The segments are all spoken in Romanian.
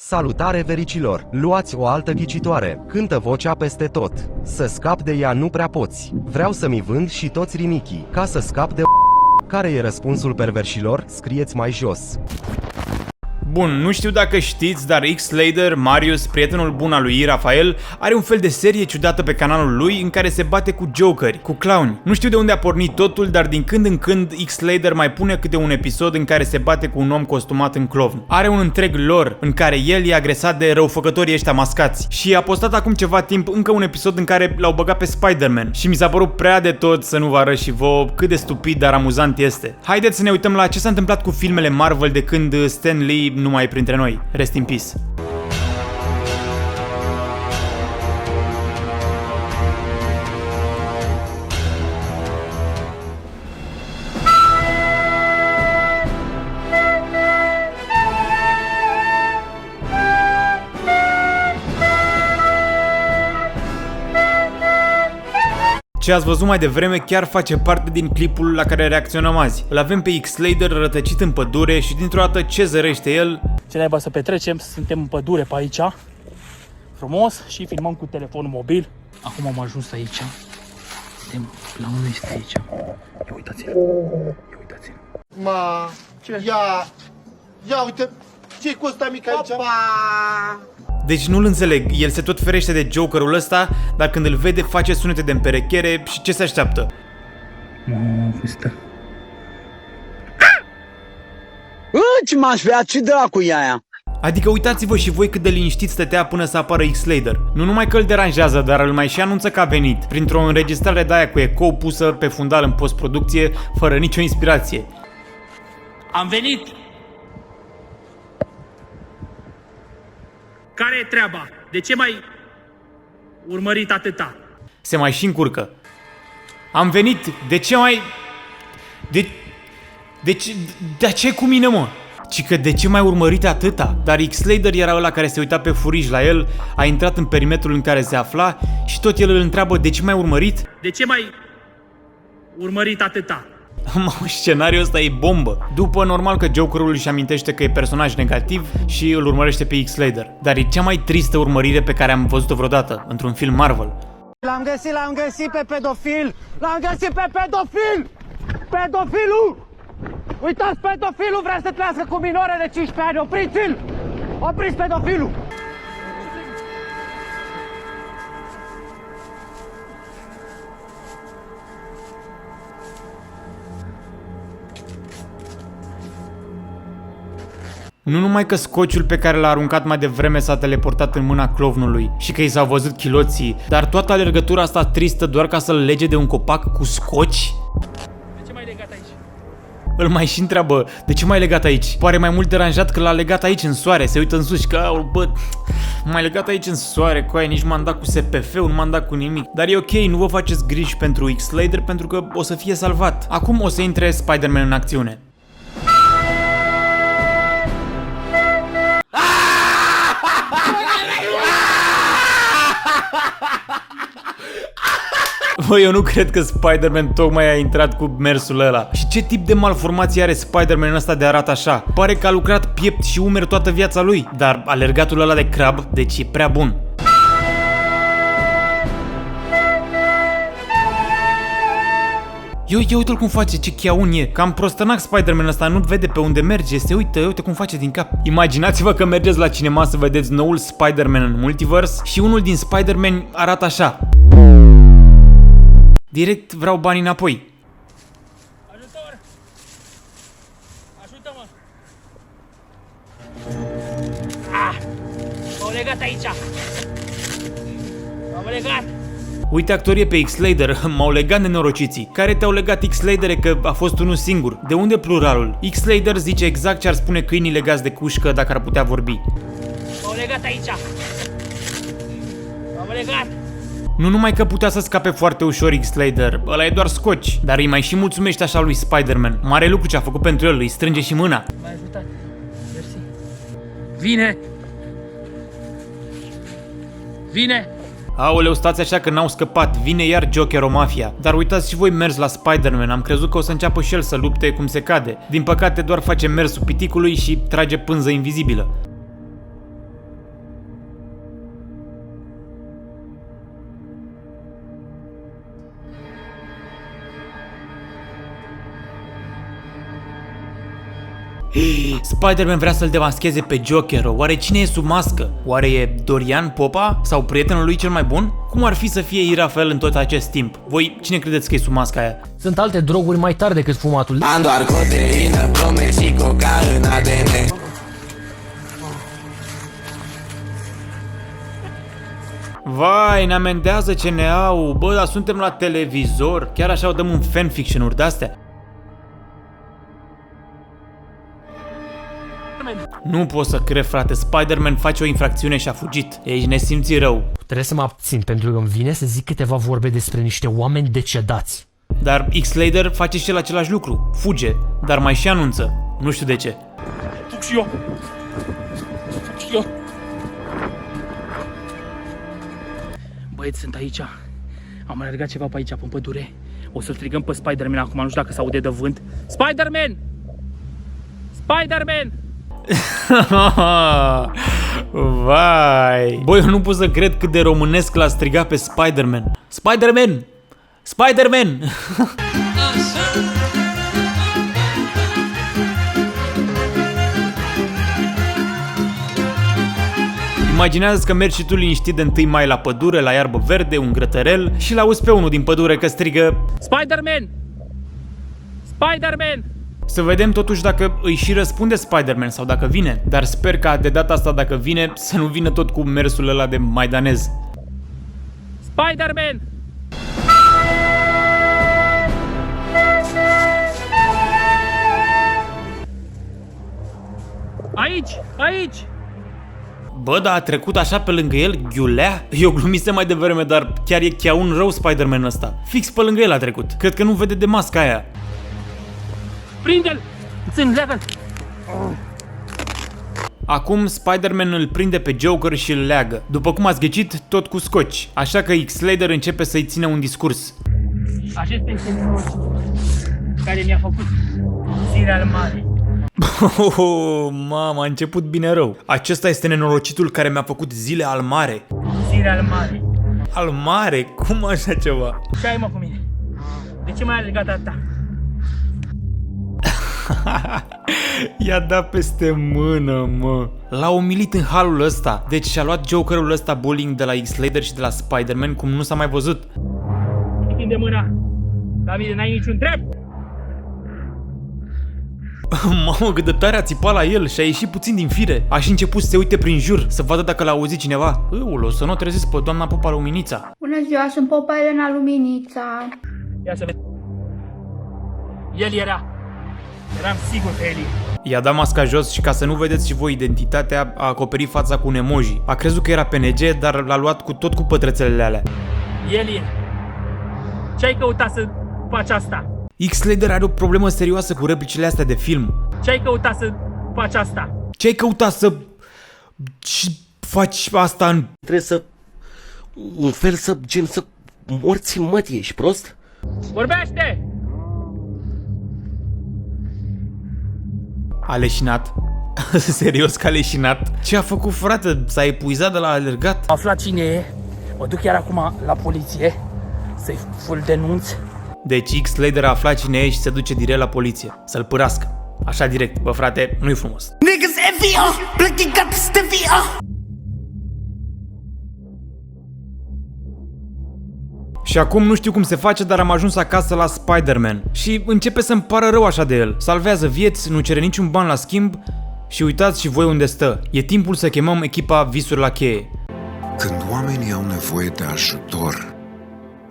Salutare vericilor, luați o altă ghicitoare, cântă vocea peste tot. Să scap de ea nu prea poți. Vreau să-mi vând și toți rimichii, ca să scap de Care e răspunsul perverșilor? Scrieți mai jos. Bun, nu știu dacă știți, dar X-Lader, Marius, prietenul bun al lui Rafael, are un fel de serie ciudată pe canalul lui în care se bate cu jokeri, cu clowni. Nu știu de unde a pornit totul, dar din când în când X-Lader mai pune câte un episod în care se bate cu un om costumat în clown. Are un întreg lore în care el e agresat de răufăcătorii ăștia mascați și a postat acum ceva timp încă un episod în care l-au băgat pe Spider-Man și mi s-a părut prea de tot să nu vă arăt și vouă cât de stupid, dar amuzant este. Haideți să ne uităm la ce s-a întâmplat cu filmele Marvel de când Stan Lee nu mai e printre noi. Rest in peace. Ce ați văzut mai devreme chiar face parte din clipul la care reacționăm azi. Îl avem pe X-Lader rătăcit în pădure și dintr-o dată ce zărește el? Ce naiba să petrecem, suntem în pădure pe aici, frumos, și filmăm cu telefonul mobil. Acum am ajuns aici, suntem la unul este aici. Ia uitați-l, ia uitați-l. Ma, ce? Ia uite, ce-i cu ăsta mic aici? Opa! Deci nu-l înțeleg, el se tot ferește de Jokerul ăsta, dar când îl vede face sunete de împerechere și ce se așteaptă? Ăsta. Ce m-aș vrea, ce dracu e aia? Adică uitați-vă și voi cât de liniștit stătea până să apară X-Lader. Nu numai că îl deranjează, dar îl mai și anunță că a venit, printr-o înregistrare de aia cu ecou pusă pe fundal în postproducție, fără nicio inspirație. Am venit! Care e treaba? De ce mai urmărit atâta? Se mai și încurcă. Am venit, de ce mai... De ce cu mine, mă? Ci că de ce mai urmărit atâta? Dar X-Lader era ăla care se uita pe furiș la el, a intrat în perimetrul în care se afla și tot el îl întreabă de ce mai urmărit? De ce mai urmărit atâta? Scenariul ăsta e bombă. După, normal că Jokerul își amintește că e personaj negativ și îl urmărește pe X-Lader. Dar e cea mai tristă urmărire pe care am văzut-o vreodată într-un film Marvel. L-am găsit pe pedofil! L-am găsit pe pedofil! Pedofilul! Uitați, pedofilul vrea să trăiască cu minore de 15 ani! Opriți-l! Opriți pedofilul! Nu numai că scociul pe care l-a aruncat mai devreme s-a teleportat în mâna clovnului și că i s-au văzut chiloții, dar toată alergătura asta tristă doar ca să-l lege de un copac cu scoci? De ce mai legat aici? Îl mai și întreabă, de ce m-ai legat aici? Pare mai mult deranjat că l-a legat aici în soare, se uită în sus și că, bă, m-ai legat aici în soare, coaie, nici m-am dat cu SPF-ul, nu m-am dat cu nimic. Dar e ok, nu vă faceți griji pentru X-Lader pentru că o să fie salvat. Acum o să intre Spider-Man în acțiune. Bă, eu nu cred că Spider-Man tocmai a intrat cu mersul ăla. Și ce tip de malformație are Spider-Man ăsta de arată așa? Pare că a lucrat piept și umeri toată viața lui. Dar alergatul ăla de crab, deci e prea bun. Ia uite-l cum face, ce chiaun e. Cam prostănac Spider-Man ăsta, nu vede pe unde merge, se uită, uite cum face din cap. Imaginați-vă că mergeți la cinema să vedeți noul Spider-Man în multivers și unul din Spider-Man arată așa. Direct vreau banii înapoi. Ajutor! Ajută-mă! M-au legat aici! M-au legat! Uite actorie pe X-Lader, m-au legat nenorociții. Care te-au legat, X-Lader, că a fost unul singur? De unde pluralul? X-Lader zice exact ce ar spune câinii legați de cușcă dacă ar putea vorbi. M-au legat aici! M-au legat! Nu numai că putea să scape foarte ușor X-Lader, ăla e doar scoci, dar îi mai și mulțumește așa lui Spider-Man. Mare lucru ce a făcut pentru el, îi strânge și mâna. M-ai ajutat. Mersi. Vine! Vine! Aoleu, stați așa că n-au scăpat, vine iar Joker-o-mafia. Dar uitați și voi mers la Spider-Man, am crezut că o să înceapă și el să lupte cum se cade. Din păcate doar face mersul piticului și trage pânză invizibilă. Spider-Man vrea să-l demascheze pe Joker. Oare cine e sub mască? Oare e Dorian Popa? Sau prietenul lui cel mai bun? Cum ar fi să fie Irafael în tot acest timp? Voi cine credeți că e sub masca aia? Sunt alte droguri mai tari decât fumatul. Am doar coteină, bromex și coca în ADN. Vai, ne amendează CNA-ul. Bă, dar suntem la televizor. Chiar așa o dăm în fanfiction-uri de-astea? Nu pot să cred, frate. Spider-Man face o infracțiune și a fugit. Ești nesimțit rău. Trebuie să mă abțin pentru că îmi vine să zic câteva vorbe despre niște oameni decedați. Dar X-Lader face și el același lucru. Fuge, dar mai și anunță. Nu știu de ce. Duc și eu. Duc și eu. Băieți, sunt aici. Am alergat ceva pe aici, pe pădure. O să-l strigăm pe Spider-Man acum, nu știu dacă s-aude de vânt. Spider-Man! Spider-Man! Vai! Băi, eu nu pot să cred cât de românesc l-a strigat pe Spider-Man. Spider-Man! Spider-Man! Imaginează că mergi și tu liniștit de 1 mai la pădure, la iarbă verde, un grătărel și l-auzi pe unul din pădure că strigă Spider-Man! Spider-Man! Să vedem totuși dacă îi și răspunde Spider-Man sau dacă vine, dar sper ca de data asta dacă vine să nu vină tot cu mersul ăla de maidanez. Spider-Man! Aici! Aici! Bă, dar a trecut așa pe lângă el, ghiulea? Eu glumisem mai devreme, dar chiar e chiar un rău Spider-Man ăsta. Fix pe lângă el a trecut. Cred că nu vede de masca aia. Prinde-l! Țin, leagă-l! Acum Spider-Man îl prinde pe Joker și îl leagă. După cum ați ghicit, tot cu scoci. Așa că X-Lader începe să-i țină un discurs. Acesta este nenorocitul care mi-a făcut zilele mari. Oh, mama, a început bine rău. Acesta este nenorocitul care mi-a făcut zile al mare. Zilele mari. Al mare? Cum așa ceva? Ce ai, mă, cu mine? De ce m-ai alergat atâta? I-a dat peste mână, mă. L-a umilit în halul ăsta. Deci și-a luat Jokerul ăsta bullying de la X-Lader și de la Spider-Man cum nu s-a mai văzut. Întinde mâna. Davide, n-ai niciun drept. Mamă, cât de tare a țipat la el și a ieșit puțin din fire. A și început să se uite prin jur, să vadă dacă l-a auzit cineva. O să nu o trezesc pe doamna Popa Luminița. Bună ziua, sunt Popa Elena Luminița. Ia să vezi. El era. Eram sigur că el e. I-a dat masca jos și ca să nu vedeți și voi identitatea, a acoperit fața cu un emoji. A crezut că era PNG, dar l-a luat tot cu pătrățelele alea. El e. Ce ai căutat să faci asta? X-Lader are o problemă serioasă cu replicile astea de film. Ce ai căutat să faci asta? Ce ai căutat să faci asta în... Trebuie să... un fel să... gen să... morți în mătie, ești prost? Vorbește! A leșinat. Serios că a leșinat? Ce a făcut, frate? S-a epuizat de la alergat? Am aflat cine e. Mă duc chiar acum la poliție să-i denunț. Deci X-Lader a aflat cine e și se duce direct la poliție. Să-l pârască. Așa direct. Bă, frate, nu-i frumos. Niggas FVO, plătit ca stevia. Și acum nu știu cum se face, dar am ajuns acasă la Spider-Man. Și începe să-mi pară rău așa de el. Salvează vieți, nu cere niciun ban la schimb. Și uitați și voi unde stă. E timpul să chemăm echipa Visuri la cheie. Când oamenii au nevoie de ajutor,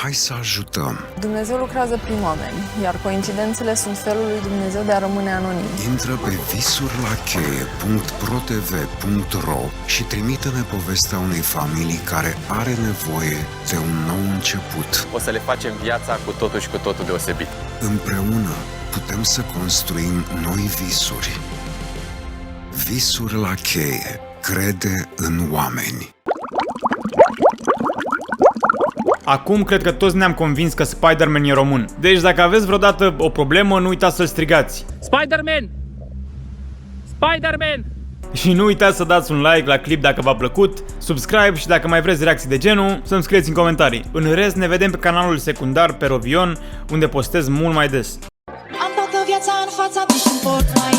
hai să ajutăm. Dumnezeu lucrează prin oameni, iar coincidențele sunt felul lui Dumnezeu de a rămâne anonim. Intră pe visurlacheie.protv.ro și trimite-ne povestea unei familii care are nevoie de un nou început. O să le facem viața cu totul și cu totul deosebit. Împreună putem să construim noi visuri. Visuri la cheie. Crede în oameni. Acum cred că toți ne-am convins că Spider-Man e român. Deci dacă aveți vreodată o problemă, nu uitați să-l strigați. Spider-Man! Spider-Man! Și nu uitați să dați un like la clip dacă v-a plăcut, subscribe și dacă mai vreți reacții de genul, să-mi scrieți în comentarii. În rest ne vedem pe canalul secundar pe Rovion, unde postez mult mai des. Am toată viața în fața, deși nu pot mai